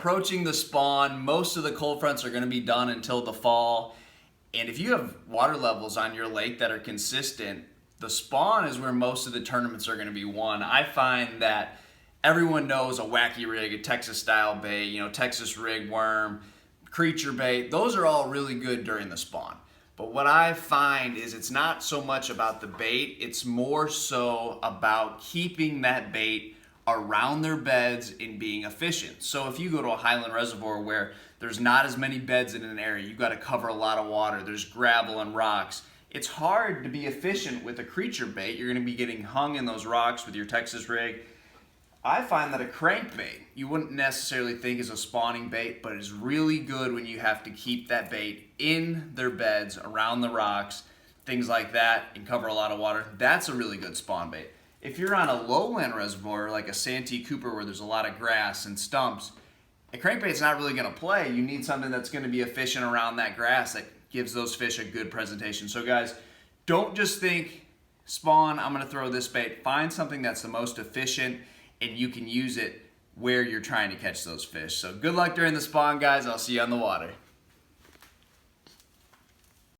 Approaching the spawn, most of the cold fronts are going to be done until the fall. And if you have water levels on your lake that are consistent, the spawn is where most of the tournaments are going to be won. I find that everyone knows a wacky rig, a Texas style bait, Texas rig worm, creature bait. Those are all really good during the spawn. But what I find is it's not so much about the bait, it's more so about keeping that bait around their beds and being efficient. So if you go to a highland reservoir where there's not as many beds in an area, you've got to cover a lot of water, there's gravel and rocks, it's hard to be efficient with a creature bait. You're going to be getting hung in those rocks with your Texas rig. I find that a crankbait, you wouldn't necessarily think is a spawning bait, but is really good when you have to keep that bait in their beds, around the rocks, things like that, and cover a lot of water. That's a really good spawn bait. If you're on a lowland reservoir, like a Santee Cooper where there's a lot of grass and stumps, a crankbait's not really going to play. You need something that's going to be efficient around that grass that gives those fish a good presentation. So guys, don't just think, spawn, I'm going to throw this bait. Find something that's the most efficient and you can use it where you're trying to catch those fish. So good luck during the spawn, guys. I'll see you on the water.